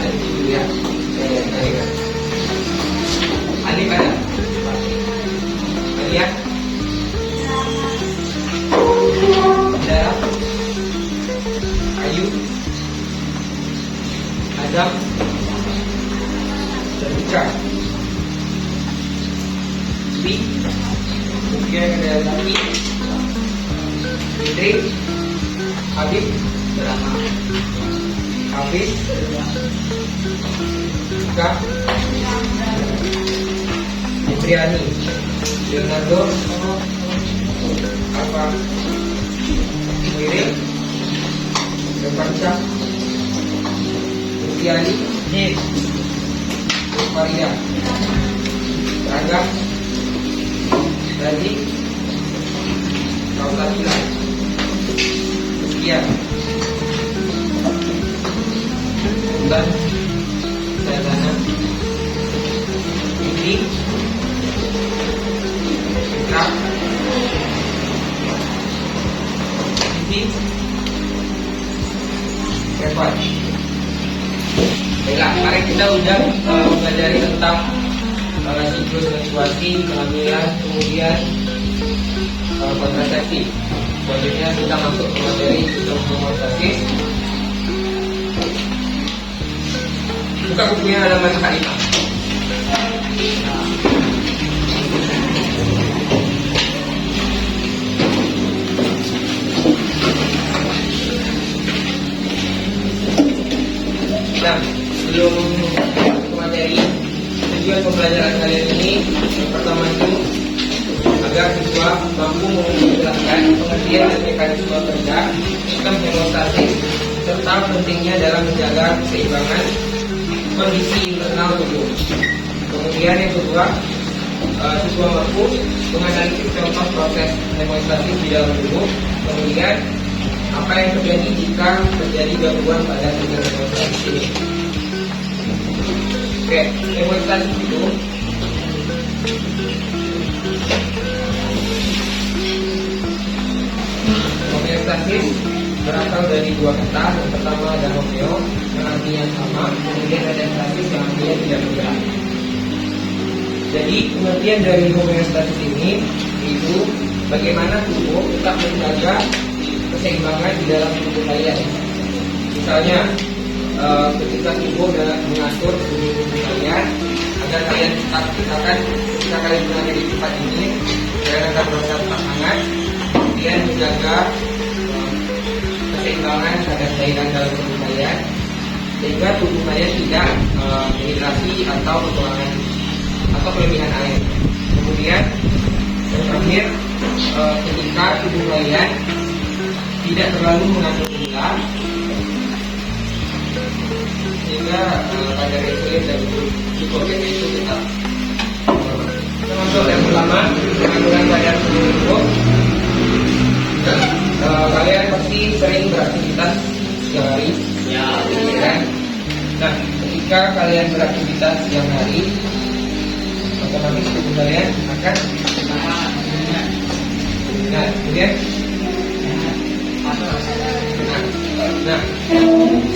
dari dulu ya. Alif ada. Alif ya. Darah. Ayu. Adam. Terbuka. Bi. Kemudian ada lagi. Fitri. Habib. Drama. Habib. Kak. Fitriani. Leonardo. Apa? Wiril. Repanca. Fitriani. Maria. Rangga. Radi. Kaulatila. Sekian. Bulan. Sadana. Ini. Putra. Ini. Repat. Baiklah, mari kita udah mempelajari tentang siklus menstruasi, kehamilan, kemudian kontrasepsi. Selanjutnya kita masuk ke materi siklus menstruasi. Buka bukunya halaman 45. Nah, sebelum ke materi, tujuan pembelajaran kalian ini yang pertama itu agar siswa mampu menjelaskan pengertian dan mekanisme kerja sistem hemostasis serta pentingnya dalam menjaga keseimbangan kondisi internal tubuh. Kemudian yang kedua, siswa mampu menganalisis contoh proses hemostasis di dalam tubuh. Kemudian apa yang terjadi jika terjadi gangguan pada sistem hemostasis ini. Oke, hemostasis itu homeostasis berasal dari dua kata. Yang pertama ada homeo yang artinya sama, kemudian ada stasis yang artinya tidak bergerak. Jadi pengertian dari homeostasis ini itu bagaimana tubuh tetap menjaga keseimbangan di dalam tubuh kalian. Misalnya ketika tubuh mengatur tubuh kalian agar kalian tetap, misalkan ketika kalian berada di tempat ini, kalian akan merasa tetap hangat, kemudian menjaga keseimbangan pada cairan dalam tubuh kalian sehingga tubuh kalian tidak dehidrasi atau kekurangan atau kelebihan air. Kemudian yang terakhir, ketika tubuh kalian tidak terlalu mengandung gula sehingga kadar insulin dan glukogen itu tetap. Termasuk yang pertama, pengaruhan kadar tubuh. Kalian pasti sering beraktivitas siang hari, ya kan? Nah, ketika kalian beraktivitas siang hari, otomatis tubuh kalian akan kemudian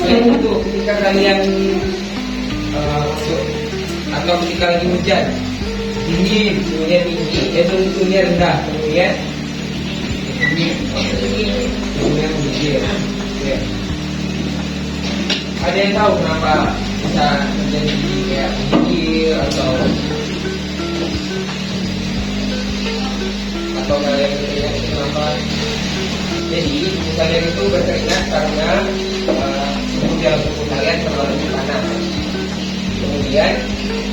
selain itu ketika kalian masuk atau ketika lagi hujan, dingin, suhunya tinggi, suhunya rendah, kemudian suhunya menggigil. Ya. Ada yang tahu kenapa bisa terjadi kayak menggigil atau kalian berkeringat itu kenapa? Jadi kalian itu berkeringat karena suhu dalam tubuh kalian terlalu panas. Kemudian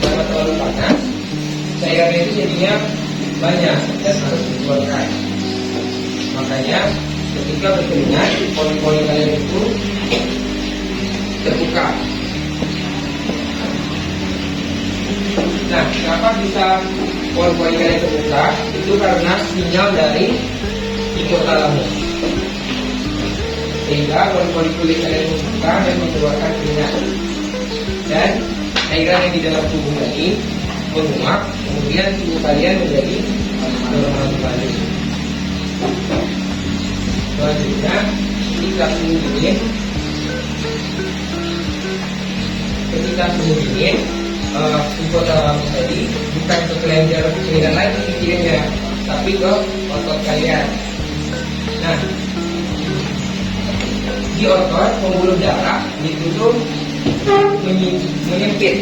karena terlalu panas, cairan itu jadinya banyak dan harus dikeluarkan. Makanya ketika berkeringat, pori-pori kalian itu terbuka. Nah, kenapa bisa pori-pori kalian terbuka? Itu karena sinyal dari hipotalamus, sehingga pori-pori kulit kalian terbuka dan mengeluarkan keringat. Dan cairan yang di dalam tubuh tadi menguap, kemudian tubuh kalian menjadi normal kembali. Selanjutnya, jika suhu dingin kita suhu dingin, support tadi bukan ke kelenjar lain pikirannya, tapi ke otot kalian. Nah, di otot pembuluh darah itu tuh menyempit,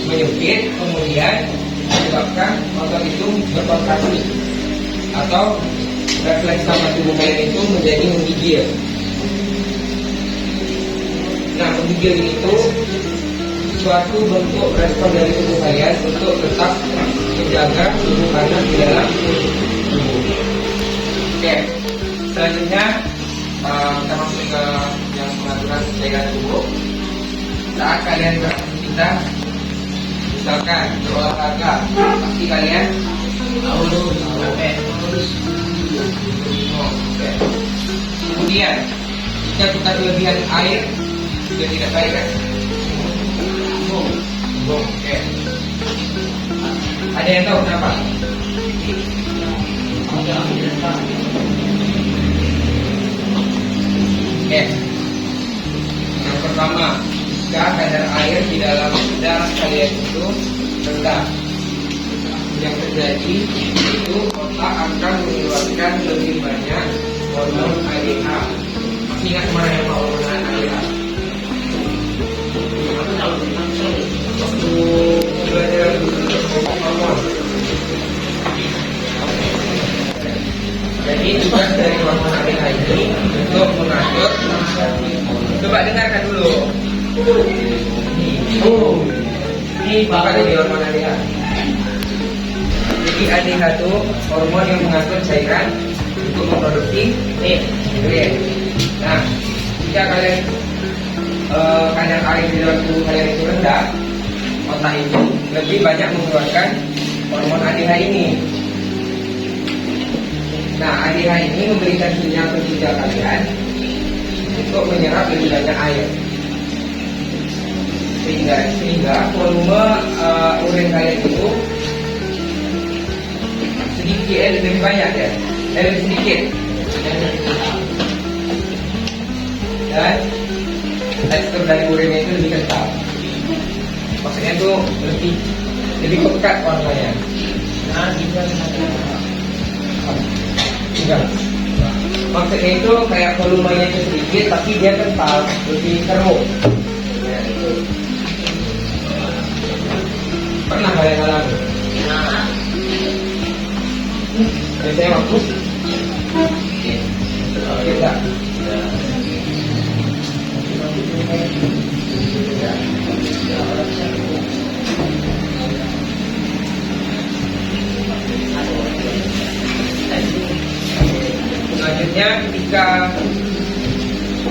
kemudian menyebabkan otot itu berkontraksi atau refleks sama tubuh kalian itu menjadi menggigil. Nah, menggigil itu suatu bentuk respon dari tubuh kalian untuk tetap menjaga suhu panas di dalam tubuh. Oke, selanjutnya kita masuk ke yang pengaturan cairan tubuh. Saat kalian beraktivitas, misalkan berolahraga, pasti kalian harus kemudian jika kita kelebihan air juga tidak baik kan? Oke. Ada yang tahu kenapa? Oke. Yang pertama, jika kadar air di dalam darah kalian itu rendah, yang terjadi itu otak akan mengeluarkan lebih banyak hormon ADH. Masih ingat kemana yang mau hormon ADH? Waktu belajar hormon. Jadi tugas dari hormon ADH ini untuk mengatur. Coba dengarkan dulu. Ini bakal dari hormon ADH. Jadi ADH itu hormon yang mengatur cairan untuk memproduksi nutrien. Nah, jika kalian kadar air di dalam tubuh kalian itu rendah, otak itu lebih banyak mengeluarkan hormon ADH ini. Nah, ADH ini memberikan sinyal ke ginjal kalian untuk menyerap lebih banyak air, sehingga volume urin kalian itu sedikit lebih banyak ya, lebih sedikit, dan tekstur dari urinnya itu lebih kental. Maksudnya itu lebih pekat warnanya. Nah, enggak. Maksudnya itu kayak volumenya itu sedikit, tapi dia kental, lebih keruh. Ya, itu. Pernah kalian alami? Nah. Biasanya waktu kita selanjutnya, ketika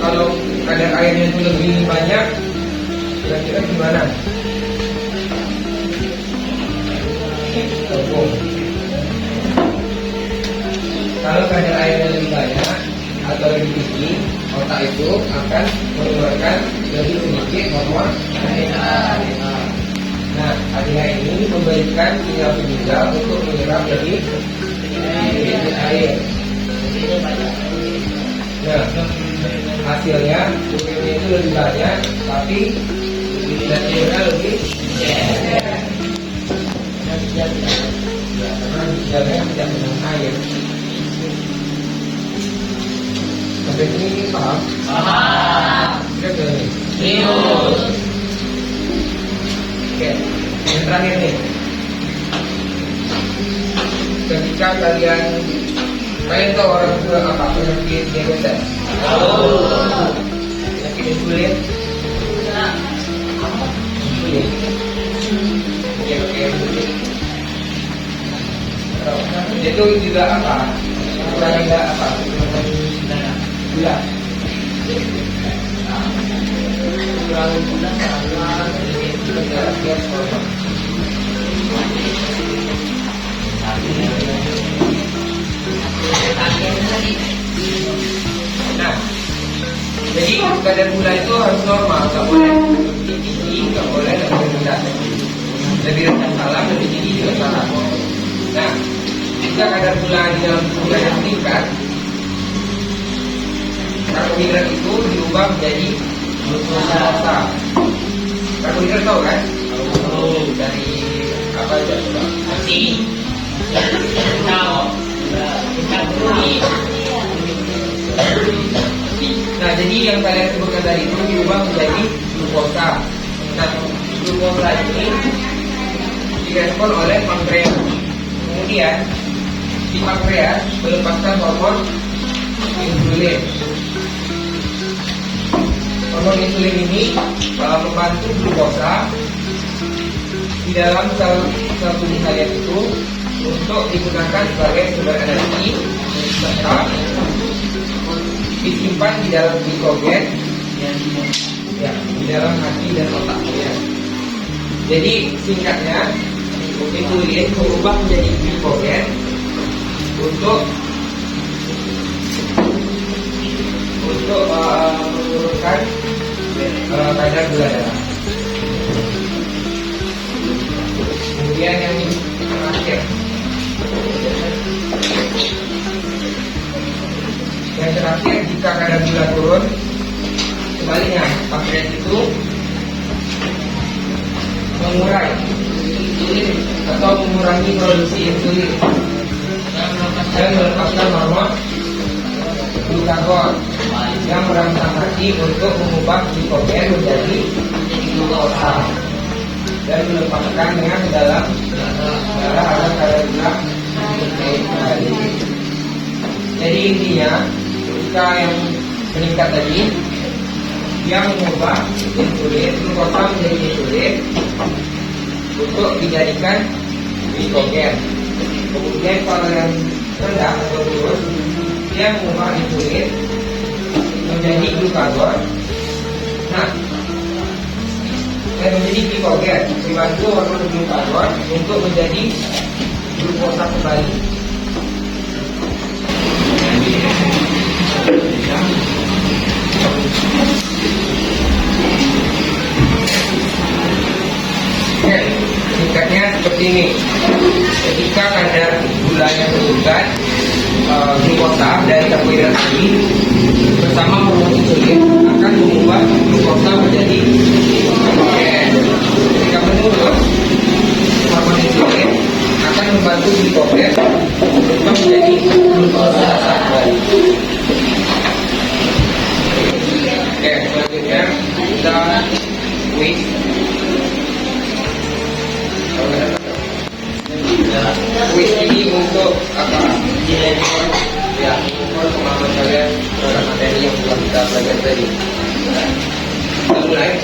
kalau kadar airnya itu lebih banyak, kira-kira gimana? Kalau kadar airnya lebih banyak atau lebih tinggi, otak itu akan mengeluarkan lebih sedikit hormon ADH. Nah, ADH ini memberikan sinyal ke ginjal untuk menyerap lebih sedikit air. Nah, hasilnya urinnya itu lebih banyak, tapi ginjalnya lebih karena ginjalnya tidak minum air. Sampai sini paham? Paham. Oke. Yang terakhir nih, ketika kalian tahu orang tua apa penyakit diabetes? Penyakit kulit? Kulit. Kulit. Itu juga apa? Kurangnya apa? Gula. Kurang gula karena gas hormon. Nah, jadi kadar gula itu harus normal, nggak boleh lebih tinggi, nggak boleh lebih rendah. Lebih rendah salah, lebih tinggi juga salah. Nah, jika kadar gula di dalam tubuh kalian meningkat, karbohidrat itu diubah menjadi glukosa. karbohidrat tahu kan? Dari apa aja coba? Nasi, tahu, karbohidrat. Nah, jadi yang kalian sebutkan tadi itu diubah menjadi glukosa. Nah, glukosa ini direspon oleh pankreas. Kemudian di pankreas melepaskan hormon insulin. Hormon insulin ini membantu glukosa di dalam sel tubuh kalian itu untuk digunakan sebagai sumber energi serta disimpan di dalam glikogen ya, di dalam hati dan otak kalian. Jadi singkatnya insulin berubah menjadi glikogen untuk menurunkan kadar gula darah. Kemudian yang terakhir, jika kadar gula turun, sebaliknya pankreas itu mengurai insulin atau mengurangi produksi insulin dan melepaskan hormon glukagon yang merangsang hati untuk mengubah glikogen menjadi glukosa dan melepaskannya ke dalam darah agar kadar gula kembali. Jadi intinya, ketika yang meningkat tadi, dia mengubah insulin glukosa menjadi insulin untuk dijadikan glikogen. Kemudian kalau yang rendah atau turun, dia mengubah insulin menjadi glukagon. Nah, dan menjadi glikogen, dibantu hormon glukagon untuk menjadi glukosa kembali. Oke, singkatnya seperti ini. Ketika kadar gulanya turunkan, glukosa dari karbohidrat tadi bersama hormon insulin akan mengubah glukosa menjadi glikogen. Ketika menurun, hormon insulin akan membantu glikogen untuk menjadi glukosa kembali. Oke, selanjutnya kita quiz. Quiz ini untuk apa? Ya, untuk pemahaman kalian terhadap materi yang telah kita belajar tadi. Kita mulai.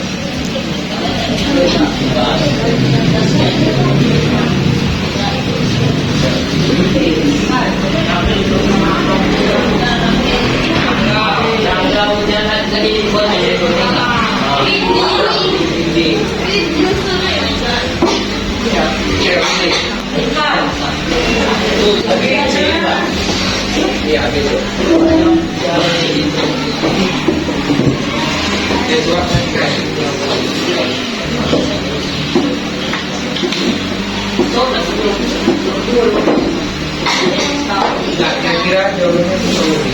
Ya, betul. Nah, kira-kira jawabannya seperti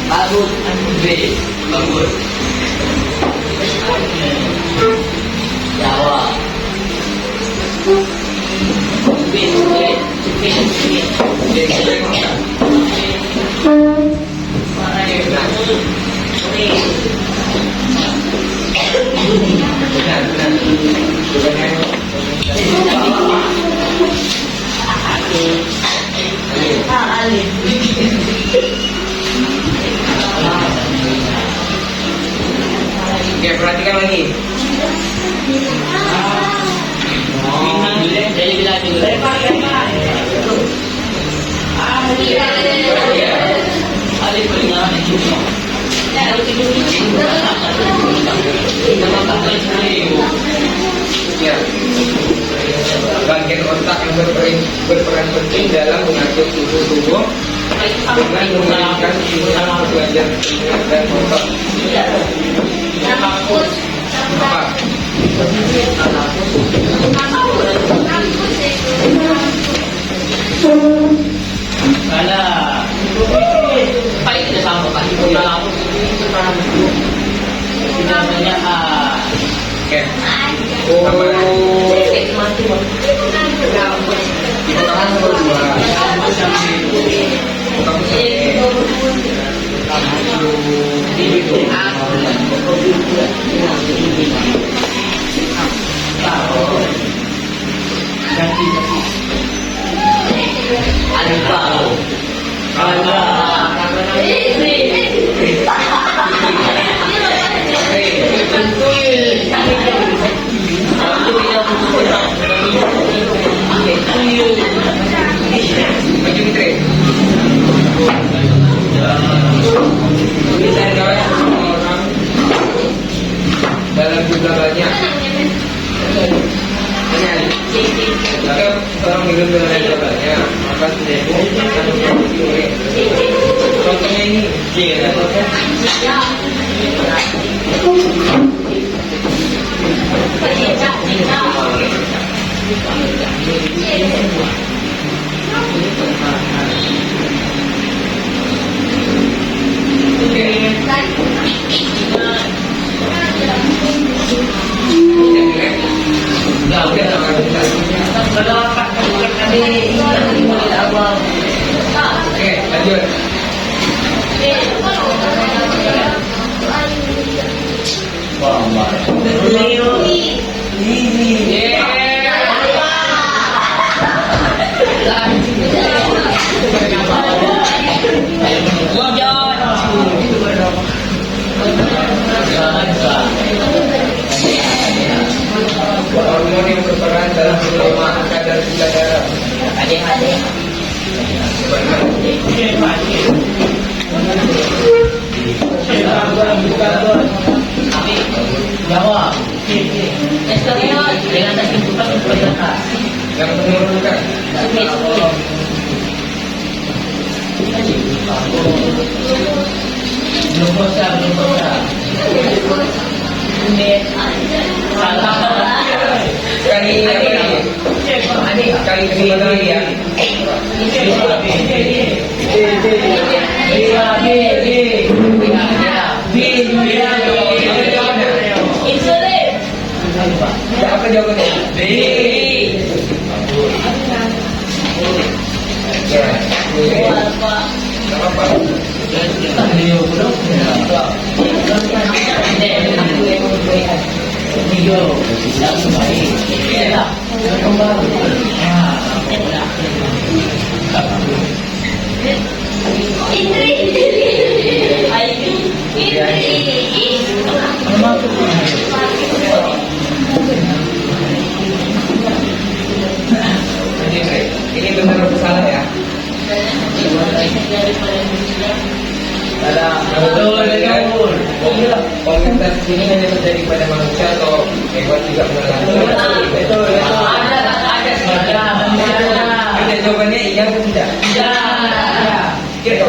bagus, bagus. Jawa. Oke, perhatikan lagi. Jadi bila dulu. Alif benar itu. Ya, bagian otak yang berperan penting dalam mengatur tubuh dengan mengalihkan penggunaan belajar dan otak. Apa? Paling tidak sama kan? namanya Oke. Oh, Sama. mati Kita tahan nomor 2. Kamu maju Fitri. Bisa kawan sama orang dalam jumlah banyak. Jika orang minum dalam jumlah banyak, maka sudah akan dioleh. Contohnya ini. Oke, lanjut. Hormon yang berperan dalam penerimaan kadar gula darah. Jawab. Dengan kesimpulan kebanyakan. Yang menurunkan. Glukosa. Sekali kesempatan lagi ya. Apa jawabannya? Ini benar atau salah ya? Komunitas ini hanya terjadi pada manusia atau hewan juga mengalami? Betul. Ada jawabannya iya atau tidak? Kira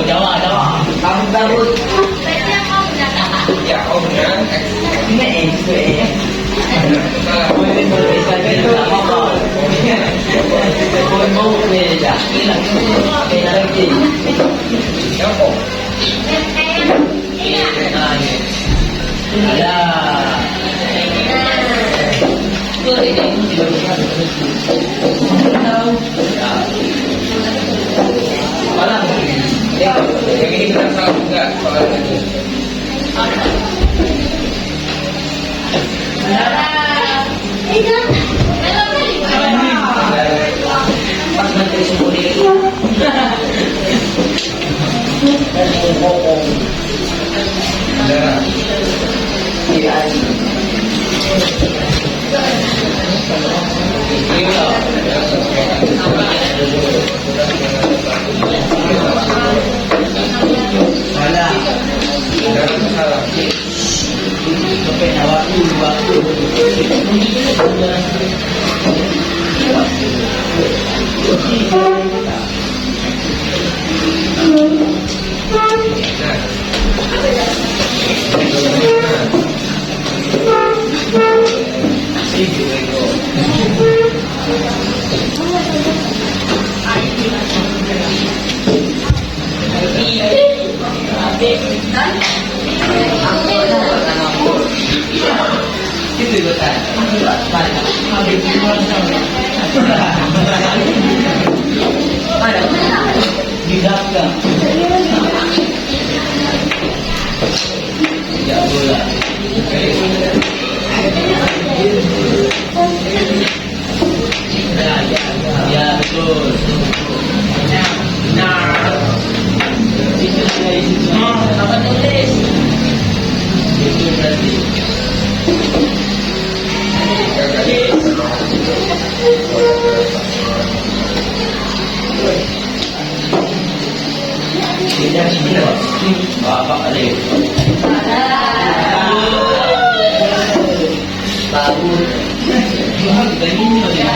Jawab. Kabut. ya, oh benar. Salah. Yang oh. Yang ini benar salah juga soalnya. Pas menteri Sumudi itu Darah. salah. Darah salah. Sampai waktu. Nah. Itu betul. Tidak kan? Tidak bola. Ya betul. Nah, Itu dari situ. Apa tulis? Itu berarti. Tidak benar. Bapak ada. Tahu. Begini ya.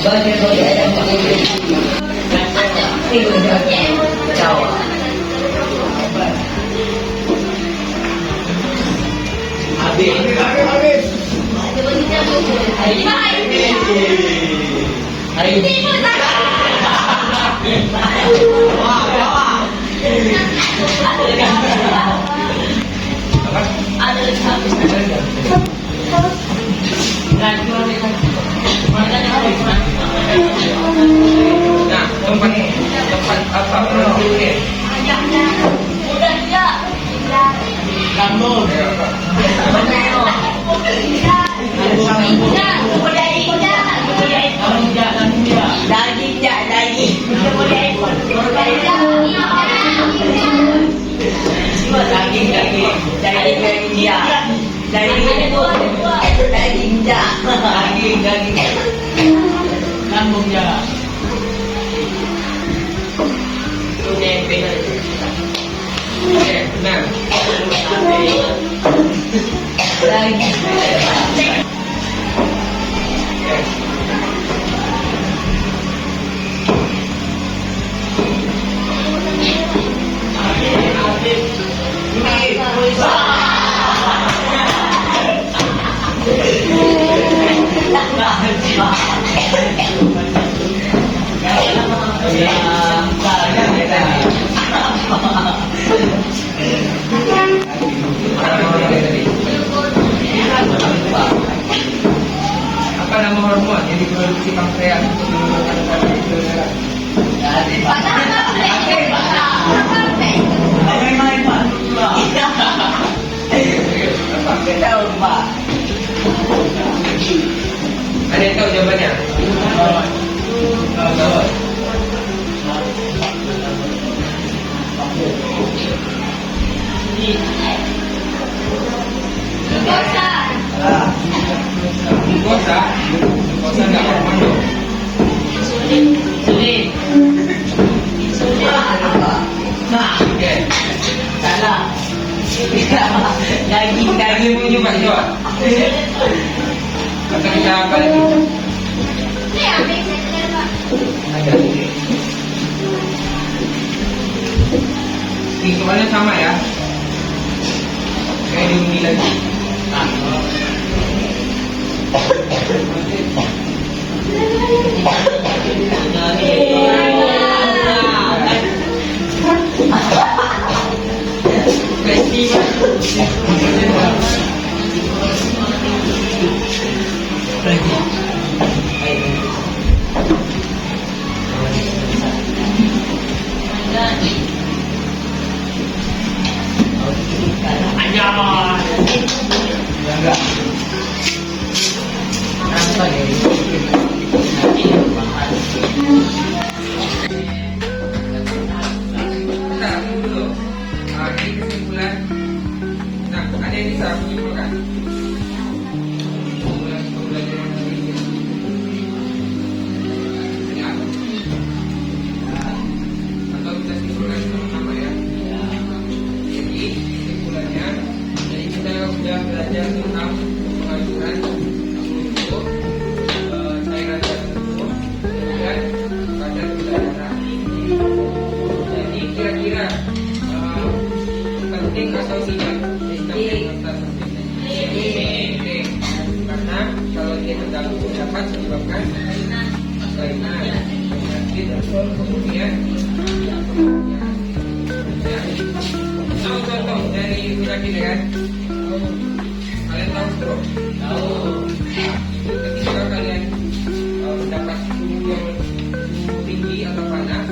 Banyak orang yang pakai Jawa. Habis. nah, tempat apa produknya? Kamu. Lambung ya. Nah, apa nama hormon yang diproduksi pankreas untuk menurunkan kadar gula darah? Ada yang tahu jawabannya? Tahu. Glukosa nggak hormon dong. Insulin. Nah, Oke. salah. Daging punya Pak Jo. Kata kita apa lagi? Ada. Hitungannya sama ya. Kayak diundi lagi. Enggak. Apa ya? Bentar, tunggu dulu. Ini kesimpulan. Nah, ada yang bisa aku simpulkan? Kesimpulan pembelajaran hari ini. Ini apa? Atau kita simpulkan sama-sama ya. Jadi kesimpulannya, jadi kita sudah belajar tentang pengaturan untuk cairan tertentu dan kadar gula darah. Jadi kira-kira penting atau tidak sistem penting, karena kalau dia terganggu dapat menyebabkan kelainan penyakit dan kemudian contoh yakin ya kan? Kalian tahu stroke? Tahu. Itu ketika kalian mendapat suhu yang tinggi atau panas,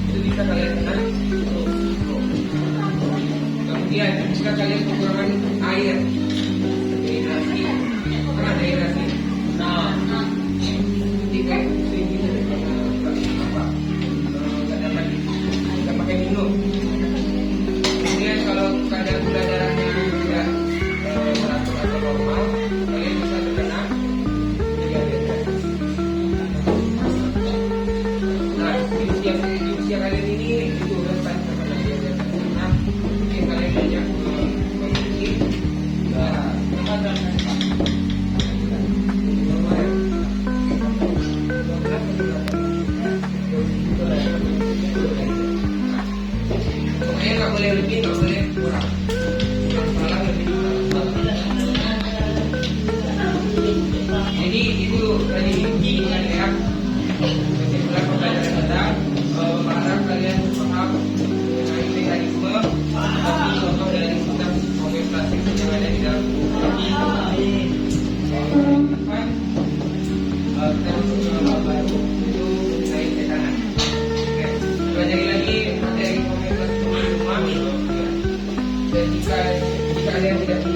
itu bisa kalian kena stroke. Kemudian jika kalian kekurangan air, dehidrasi, pernah dehidrasi? Nah. Ketika tinggi nggak pakai minum. Kemudian kalau kadar gula darahnya tidak teratur atau normal, kalian bisa terkena diabetes. Nah, di usia kalian ini itu rentan terkena diabetes karena mungkin kalian banyak memiliki pokoknya nggak boleh lebih, nggak boleh kurang. Yang salah lebih kurang. Jadi itu tadi intinya ya. Kesimpulan pembelajaran kita, berharap kalian paham mengenai mekanisme seperti contoh dari sistem homeostasis yang ada di dalam tubuh. Kita masuk ke hal baru itu mengenai tekanan. Oke, pelajari lagi materi homeostasis di rumah. Dan jika ada yang tidak punya